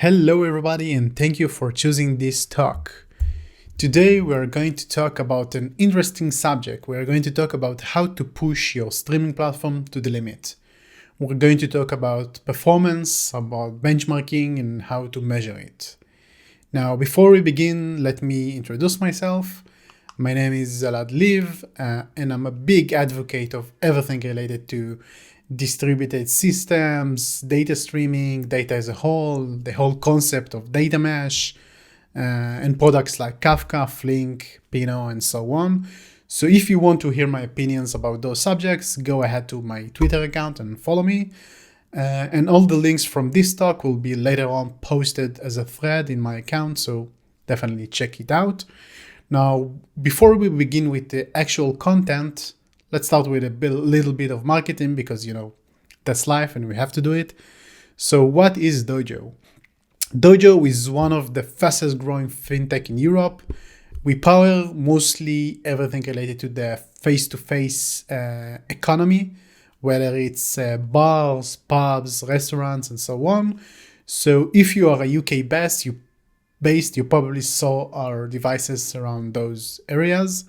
Hello everybody and thank you for choosing this talk. Today we are going to talk about an interesting subject. We are going to talk about how to push your streaming platform to the limit. We're going to talk about performance, about benchmarking and how to measure it. Now before we begin, let me introduce myself. My name is Elad Leev and I'm a big advocate of everything related to distributed systems, data streaming, data as a whole, the whole concept of data mesh, and products like Kafka, Flink, Pinot, and so on. So if you want to hear my opinions about those subjects, go ahead to my Twitter account and follow me. And all the links from this talk will be later on posted as a thread in my account, so definitely check it out. Now, before we begin with the actual content, let's start with a little bit of marketing because, that's life and we have to do it. So what is Dojo? Dojo is one of the fastest growing fintech in Europe. We power mostly everything related to the face-to-face economy, whether it's bars, pubs, restaurants, and so on. So if you are a UK based, you probably saw our devices around those areas.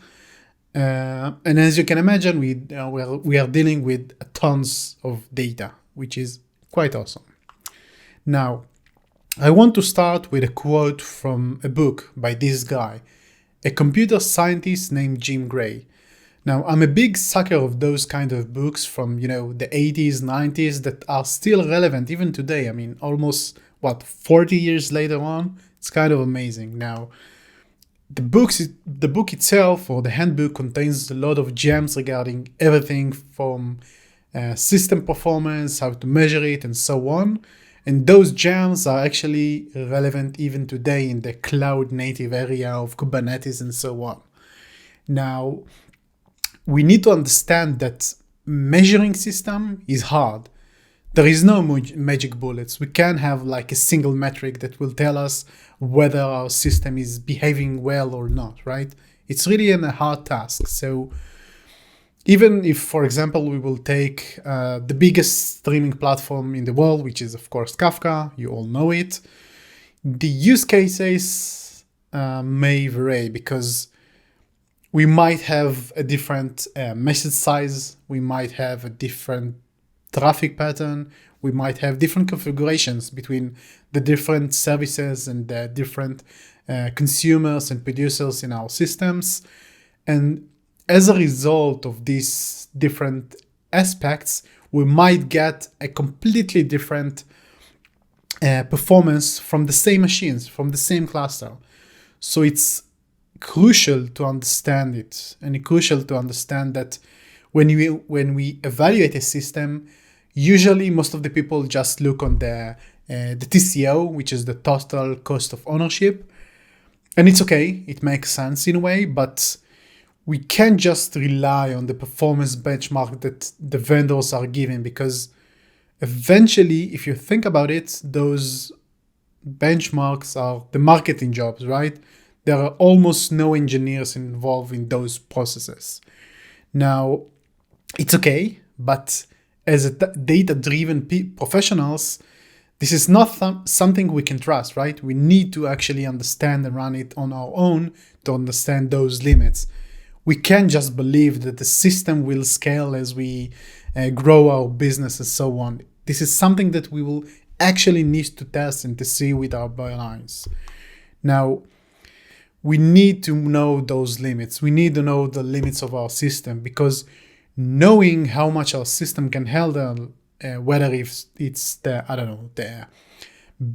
And as you can imagine, we are dealing with tons of data, which is quite awesome. Now, I want to start with a quote from a book by this guy, a computer scientist named Jim Gray. Now, I'm a big sucker of those kind of books from, the 80s, 90s that are still relevant even today. I mean, almost, 40 years later on? It's kind of amazing. Now, the book itself, or the handbook, contains a lot of gems regarding everything from system performance, how to measure it, and so on. And those gems are actually relevant even today in the cloud native area of Kubernetes and so on. Now, we need to understand that measuring system is hard. There is no magic bullets. We can't have like a single metric that will tell us whether our system is behaving well or not, right? It's really a hard task. So even if, for example, we will take the biggest streaming platform in the world, which is, of course, Kafka, you all know it, the use cases may vary because we might have a different message size, we might have a different traffic pattern, we might have different configurations between the different services and the different consumers and producers in our systems. And as a result of these different aspects, we might get a completely different performance from the same machines, from the same cluster. So it's crucial to understand it, and crucial to understand that when we evaluate a system, usually most of the people just look on the TCO, which is the total cost of ownership. And it's okay, it makes sense in a way, but we can't just rely on the performance benchmark that the vendors are giving, because eventually, if you think about it, those benchmarks are the marketing jobs, right? There are almost no engineers involved in those processes. Now, it's okay, but as a data-driven professionals, this is not something we can trust, right? We need to actually understand and run it on our own to understand those limits. We can't just believe that the system will scale as we grow our business and so on. This is something that we will actually need to test and to see with our bare eyes. Now, we need to know those limits. We need to know the limits of our system, because knowing how much our system can handle, whether it's the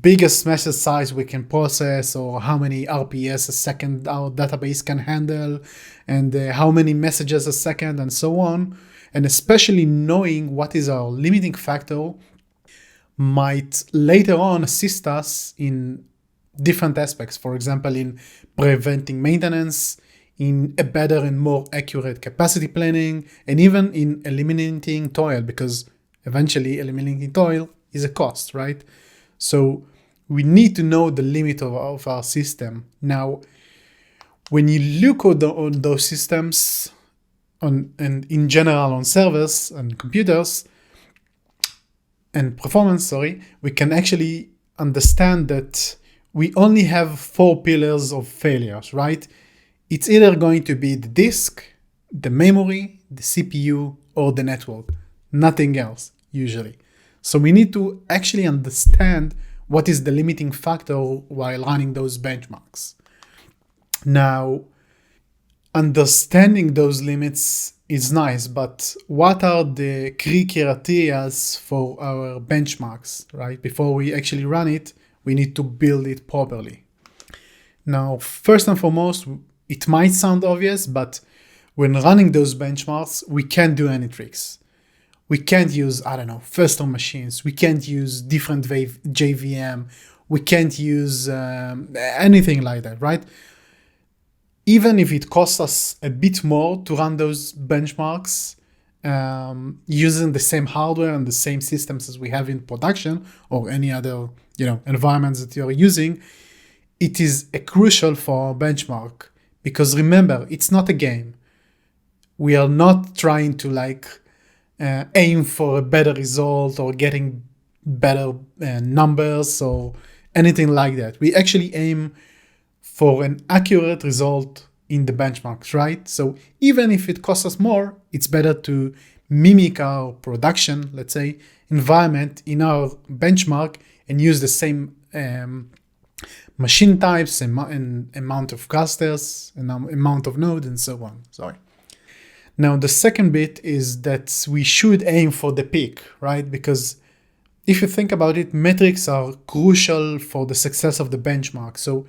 biggest message size we can process, or how many RPS a second our database can handle, and how many messages a second, and so on, and especially knowing what is our limiting factor, might later on assist us in different aspects. For example, in preventing maintenance, in a better and more accurate capacity planning, and even in eliminating toil, because eventually eliminating toil is a cost, right? So we need to know the limit of our system. Now, when you look on those systems, and in general on servers and computers and performance, we can actually understand that we only have 4 pillars of failures, right? It's either going to be the disk, the memory, the CPU, or the network. Nothing else, usually. So we need to actually understand what is the limiting factor while running those benchmarks. Now, understanding those limits is nice, but what are the key criteria for our benchmarks, right? Before we actually run it, we need to build it properly. Now, first and foremost, it might sound obvious, but when running those benchmarks, we can't do any tricks. We can't use, faster machines. We can't use different JVM. We can't use anything like that, right? Even if it costs us a bit more to run those benchmarks, using the same hardware and the same systems as we have in production or any other, environments that you're using, it is crucial for our benchmark. Because remember, it's not a game. We are not trying to aim for a better result or getting better numbers or anything like that. We actually aim for an accurate result in the benchmarks, right? So even if it costs us more, it's better to mimic our production, let's say, environment in our benchmark and use the same machine types and amount of clusters and amount of nodes and so on. Now, the second bit is that we should aim for the peak, right? Because if you think about it, metrics are crucial for the success of the benchmark. So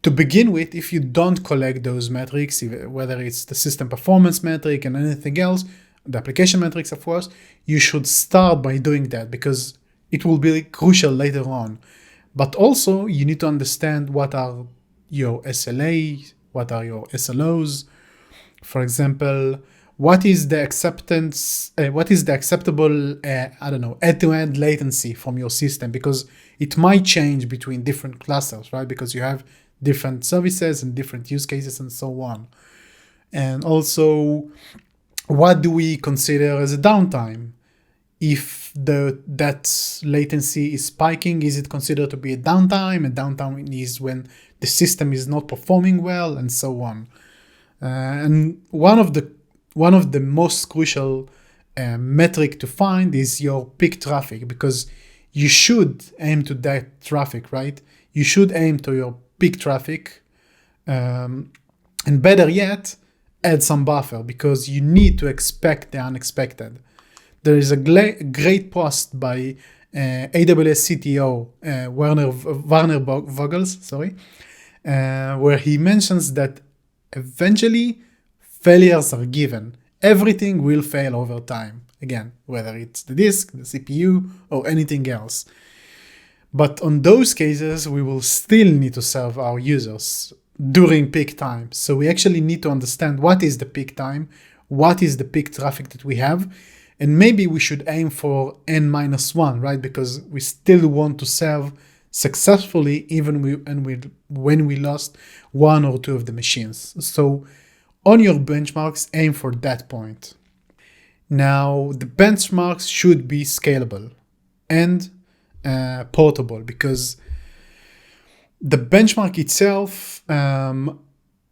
to begin with, if you don't collect those metrics, whether it's the system performance metric and anything else, the application metrics, of course, you should start by doing that because it will be crucial later on. But also, you need to understand what are your SLA, what are your SLOs. For example, what is the acceptable, end-to-end latency from your system? Because it might change between different clusters, right? Because you have different services and different use cases and so on. And also, what do we consider as a downtime? If that latency is spiking, is it considered to be a downtime? A downtime is when the system is not performing well, and so on. And one of the most crucial metric to find is your peak traffic, because you should aim to that traffic, right? You should aim to your peak traffic, and better yet, add some buffer because you need to expect the unexpected. There is a great post by AWS CTO Werner Vogels, where he mentions that eventually failures are given. Everything will fail over time. Again, whether it's the disk, the CPU, or anything else. But on those cases, we will still need to serve our users during peak time. So we actually need to understand what is the peak time, what is the peak traffic that we have, and maybe we should aim for n-1, right? Because we still want to serve successfully even when we lost one or two of the machines. So on your benchmarks, aim for that point. Now, the benchmarks should be scalable and portable, because the benchmark itself,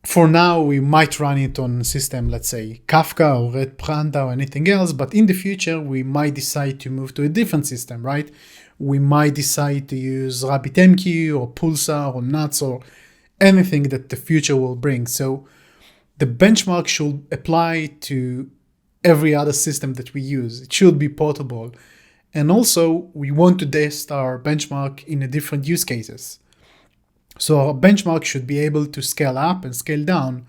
for now, we might run it on a system, let's say Kafka or Red Panda or anything else, but in the future, we might decide to move to a different system, right? We might decide to use RabbitMQ or Pulsar or NUTS or anything that the future will bring. So the benchmark should apply to every other system that we use. It should be portable. And also, we want to test our benchmark in a different use cases. So our benchmark should be able to scale up and scale down,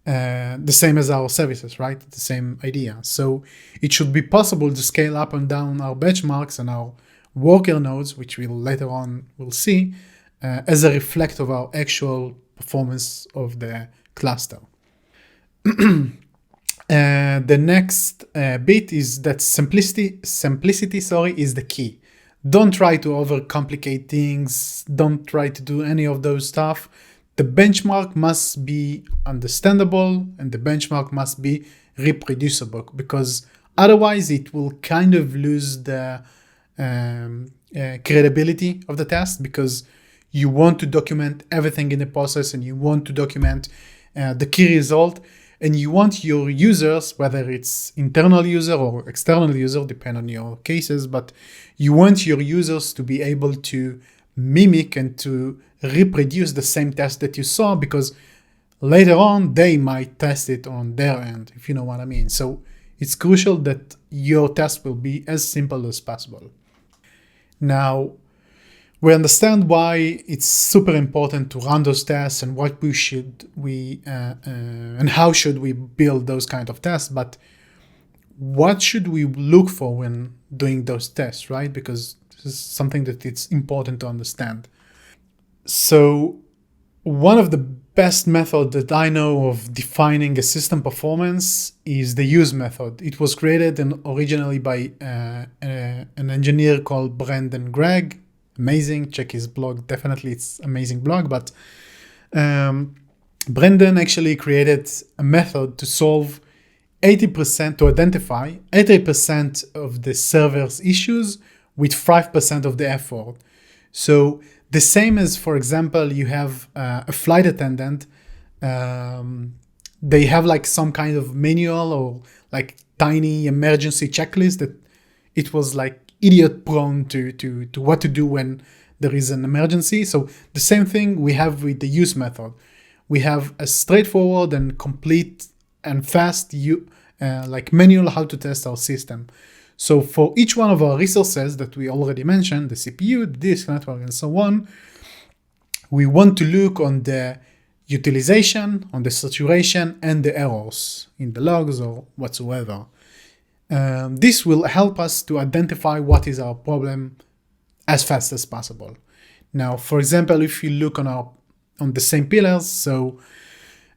the same as our services, right? The same idea. So it should be possible to scale up and down our benchmarks and our worker nodes, which we'll later on will see, as a reflect of our actual performance of the cluster. The next bit is that simplicity is the key. Don't try to overcomplicate things. Don't try to do any of those stuff. The benchmark must be understandable and the benchmark must be reproducible, because otherwise it will kind of lose the credibility of the test, because you want to document everything in the process and you want to document the key result, and you want your users, whether it's internal user or external user, depending on your cases, but you want your users to be able to mimic and to reproduce the same test that you saw, because later on they might test it on their end, if you know what I mean. So it's crucial that your test will be as simple as possible. Now, we understand why it's super important to run those tests and what and how should we build those kind of tests, but what should we look for when doing those tests, right? Because this is something that it's important to understand. So one of the best method that I know of defining a system performance is the use method. It was created originally by an engineer called Brendan Gregg. Amazing, check his blog. Definitely, it's amazing blog. But Brendan actually created a method to solve 80%, to identify 80% of the server's issues with 5% of the effort. So the same as, for example, you have a flight attendant. They have like some kind of manual or like tiny emergency checklist that it was like idiot prone to what to do when there is an emergency. So the same thing we have with the use method. We have a straightforward and complete and fast like manual how to test our system. So for each one of our resources that we already mentioned, the CPU, the disk network, and so on, we want to look on the utilization, on the saturation, and the errors in the logs or whatsoever. This will help us to identify what is our problem as fast as possible. Now, for example, if you look on the same pillars, so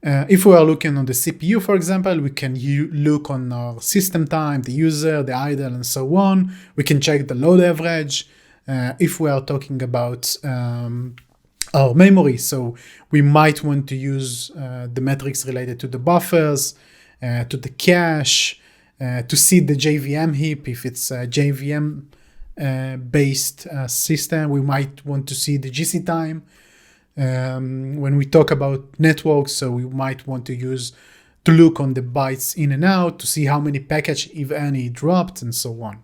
if we are looking on the CPU, for example, we can look on our system time, the user, the idle, and so on. We can check the load average. If we are talking about our memory, so we might want to use the metrics related to the buffers, to the cache, to see the JVM heap. If it's a JVM based system, we might want to see the GC time. When we talk about networks, so we might want to look on the bytes in and out to see how many packets, if any, dropped, and so on.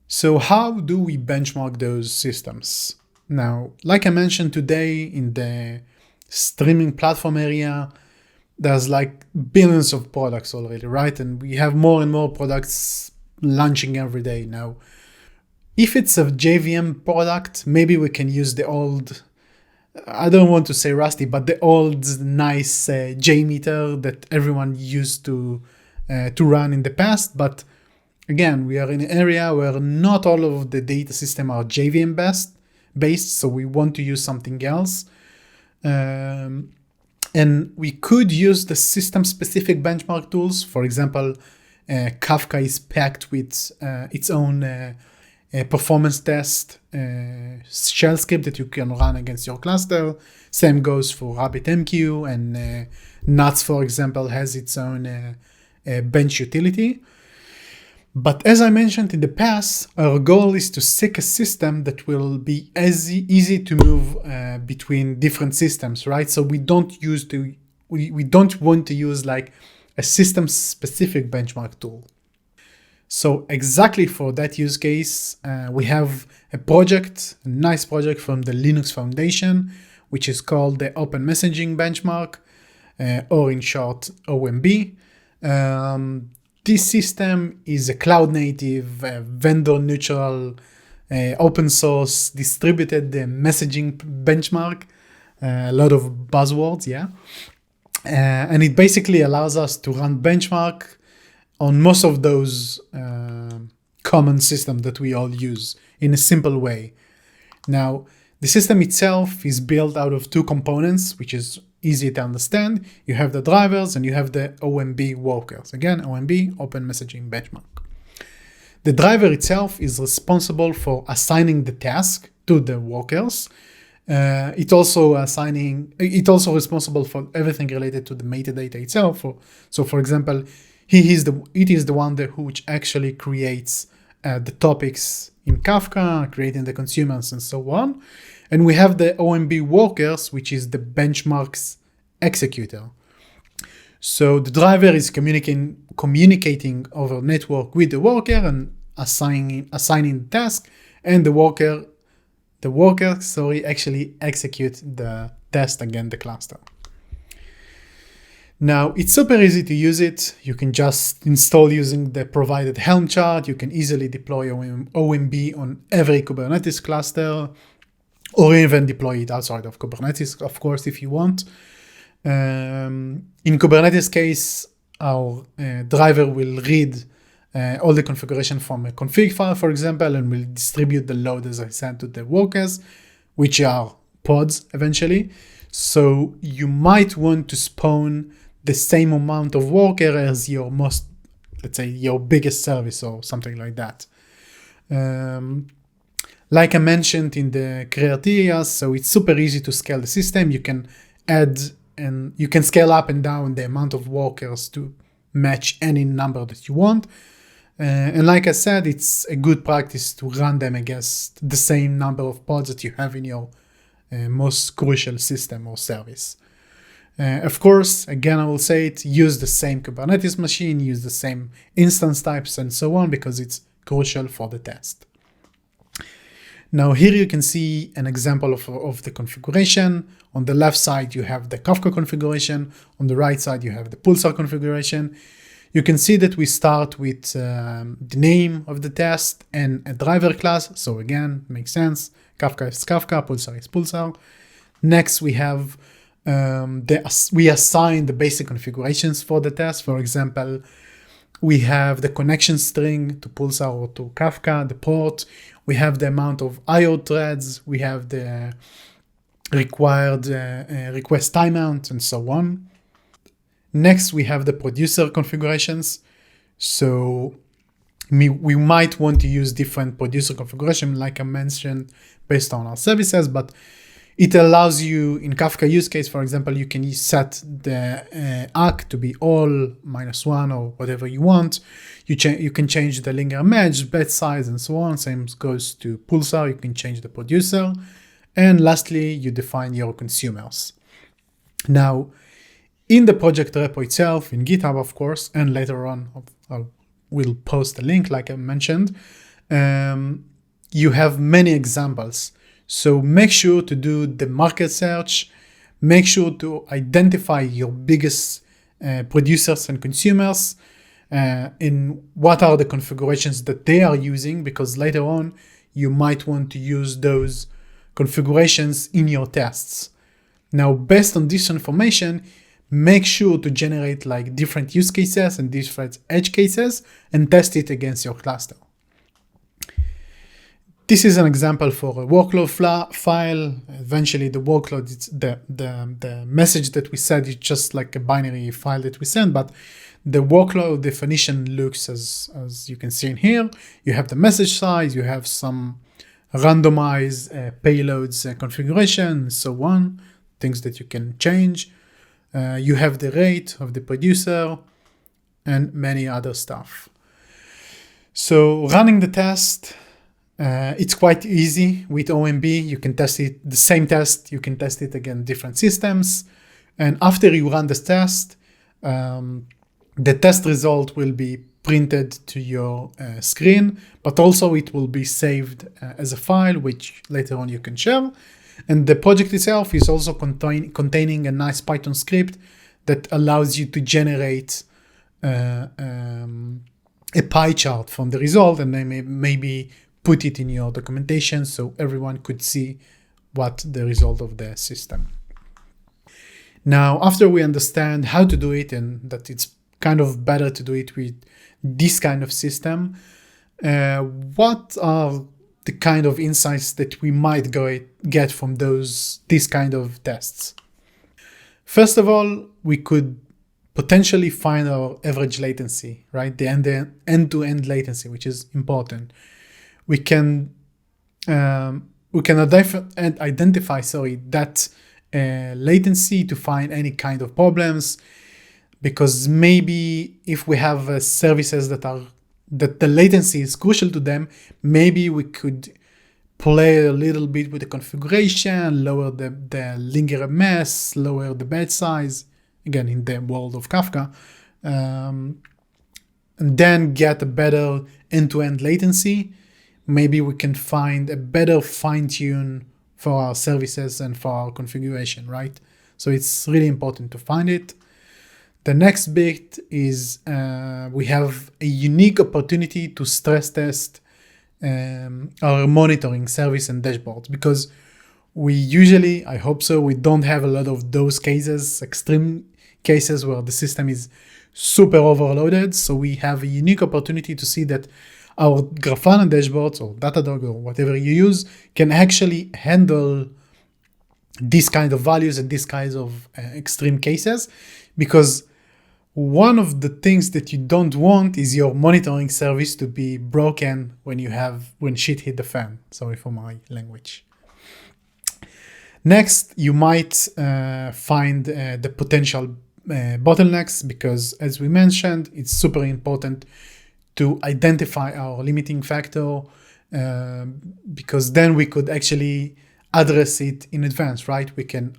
So how do we benchmark those systems? Now, like I mentioned today, in the streaming platform area, there's like billions of products already, right? And we have more and more products launching every day now. If it's a JVM product, maybe we can use the old, I don't want to say rusty, but the old nice JMeter that everyone used to run in the past. But again, we are in an area where not all of the data system are JVM based, so we want to use something else. And we could use the system-specific benchmark tools. For example, Kafka is packed with its own performance test shell script that you can run against your cluster. Same goes for RabbitMQ, and Nuts, for example, has its own bench utility. But as I mentioned in the past, our goal is to seek a system that will be as easy to move between different systems, right? So we don't want to use like a system-specific benchmark tool. So exactly for that use case, we have a nice project from the Linux Foundation, which is called the openmessaging benchmark, or in short, OMB. This system is a cloud-native, vendor-neutral, open source, distributed messaging benchmark. A lot of buzzwords, yeah. And it basically allows us to run benchmark on most of those common systems that we all use in a simple way. Now, the system itself is built out of two components, which is easy to understand. You have the drivers and you have the OMB workers. Again, OMB, Open Messaging Benchmark. The driver itself is responsible for assigning the task to the workers. It's also responsible for everything related to the metadata itself. So for example, it is the one which actually creates the topics in Kafka, creating the consumers, and so on. And we have the OMB workers, which is the benchmarks executor. So the driver is communicating over network with the worker and assigning the task, and the worker actually execute the test against the cluster. Now, it's super easy to use it. You can just install using the provided Helm chart. You can easily deploy OMB on every Kubernetes cluster, or even deploy it outside of Kubernetes, of course, if you want. In Kubernetes case, our driver will read all the configuration from a config file, for example, and will distribute the load, as I said, to the workers, which are pods eventually. So you might want to spawn the same amount of worker as your your biggest service or something like that. Like I mentioned in the criteria, so it's super easy to scale the system. You can add and you can scale up and down the amount of workers to match any number that you want. And like I said, it's a good practice to run them against the same number of pods that you have in your most crucial system or service. Of course, again, I will say it, use the same Kubernetes machine, use the same instance types and so on, because it's crucial for the test. Now here you can see an example of the configuration. On the left side, you have the Kafka configuration. On the right side, you have the Pulsar configuration. You can see that we start with the name of the test and a driver class. So again, makes sense. Kafka is Kafka, Pulsar is Pulsar. Next, we have we assign the basic configurations for the test. For example, we have the connection string to Pulsar or to Kafka, the port. We have the amount of IO threads. We have the required request timeout and so on. Next, we have the producer configurations. So we might want to use different producer configuration, like I mentioned, based on our services, but it allows you, in Kafka use case, for example, you can set the ACK to be all -1 or whatever you want. You can change the linear match, batch size, and so on. Same goes to Pulsar. You can change the producer. And lastly, you define your consumers. Now, in the project repo itself, in GitHub, of course, and later on, we'll post a link, like I mentioned, you have many examples. So make sure to do the market search, make sure to identify your biggest producers and consumers, in what are the configurations that they are using, because later on you might want to use those configurations in your tests. Now, based on this information, make sure to generate like different use cases and different edge cases and test it against your cluster. This is an example for a workload file. Eventually, the workload, it's the message that we send is just like a binary file that we send, but the workload definition looks as you can see in here. You have the message size, you have some randomized payloads configuration, and so on, things that you can change. You have the rate of the producer and many other stuff. So running the test, it's quite easy with OMB. You can test it, the same test, you can test it against different systems. And after you run this test, the test result will be printed to your screen, but also it will be saved as a file, which later on you can share. And the project itself is also containing a nice Python script that allows you to generate a pie chart from the result, and then maybe put it in your documentation so everyone could see what the result of the system. Now, after we understand how to do it and that it's kind of better to do it with this kind of system, what are the kind of insights that we might get from this kind of tests? First of all, we could potentially find our average latency, right? The end-to-end latency, which is important. We can identify that latency to find any kind of problems, because maybe if we have services that are that the latency is crucial to them, maybe we could play a little bit with the configuration, lower the linger mess, lower the batch size, again, in the world of Kafka, and then get a better end-to-end latency. Maybe we can find a better fine-tune for our services and for our configuration, right? So it's really important to find it. The next bit is we have a unique opportunity to stress test our monitoring service and dashboards, because we usually, I hope so, we don't have a lot of those cases, extreme cases where the system is super overloaded. So we have a unique opportunity to see that our Grafana dashboards or Datadog or whatever you use can actually handle these kind of values and these kinds of extreme cases, because one of the things that you don't want is your monitoring service to be broken when shit hit the fan. Sorry for my language. Next, you might find the potential bottlenecks, because as we mentioned, it's super important to identify our limiting factor, because then we could actually address it in advance, right? We can,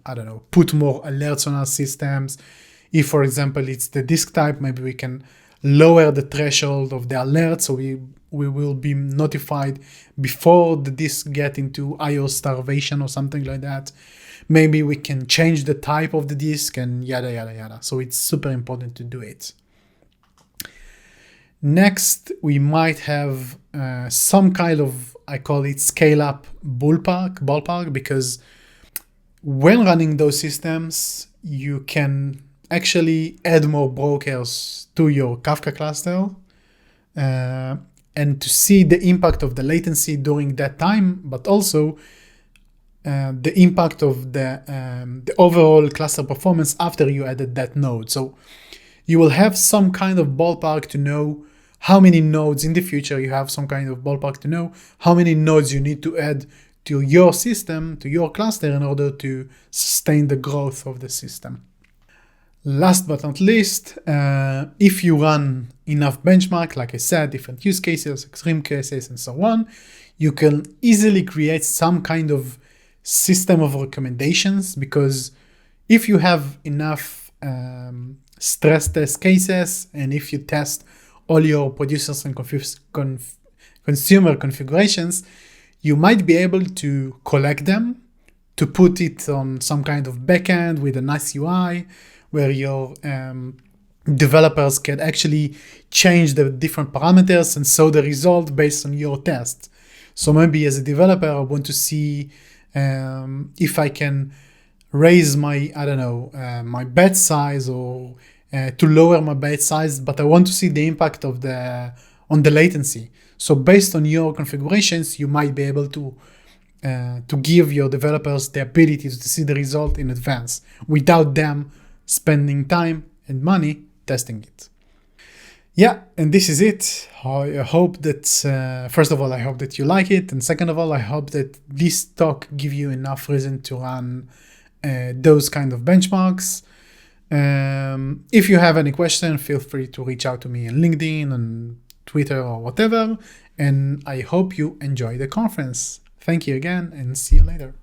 put more alerts on our systems. If, for example, it's the disk type, maybe we can lower the threshold of the alert, so we will be notified before the disk get into IO starvation or something like that. Maybe we can change the type of the disk and yada, yada, yada. So it's super important to do it. Next, we might have some kind of, I call it scale-up ballpark, because when running those systems, you can actually add more brokers to your Kafka cluster and to see the impact of the latency during that time, but also the impact of the overall cluster performance after you added that node. So you will have some kind of ballpark to know how many nodes in the future. You have some kind of ballpark to know how many nodes you need to add to your system, to your cluster, in order to sustain the growth of the system. Last but not least, if you run enough benchmark, like I said, different use cases, extreme cases, and so on, you can easily create some kind of system of recommendations, because if you have enough stress test cases, and if you test all your producers and consumer configurations, you might be able to collect them, to put it on some kind of backend with a nice UI, where your developers can actually change the different parameters and show the result based on your test. So maybe as a developer, I want to see if I can raise my, my batch size, or to lower my batch size, but I want to see the impact on the latency. So based on your configurations, you might be able to give your developers the ability to see the result in advance without them spending time and money testing it. Yeah, and this is it. I hope that, first of all, I hope that you like it. And second of all, I hope that this talk give you enough reason to run those kind of benchmarks. If you have any question, feel free to reach out to me on LinkedIn and Twitter or whatever. And I hope you enjoy the conference. Thank you again, and see you later.